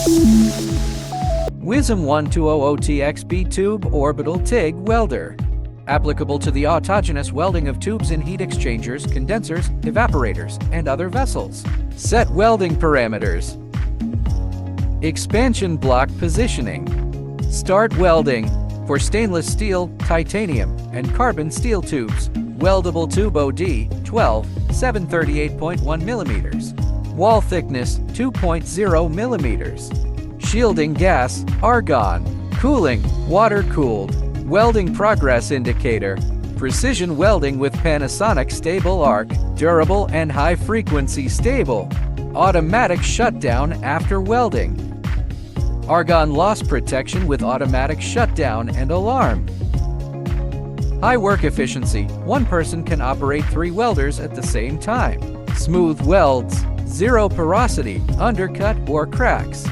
WZM1-200TX-B tube orbital TIG welder. Applicable to the autogenous welding of tubes in heat exchangers, condensers, evaporators, and other vessels. Set welding parameters. Expansion block positioning. Start welding. For stainless steel, titanium, and carbon steel tubes, weldable tube OD 12, 738.1 mm. Wall thickness 2.0 mm. Shielding gas, argon. Cooling, water-cooled. Welding progress indicator. Precision welding with Panasonic stable arc, durable and high-frequency stable. Automatic shutdown after welding. Argon loss protection with automatic shutdown and alarm. High work efficiency. One person can operate 3 welders at the same time. Smooth welds. Zero porosity, undercut, or cracks.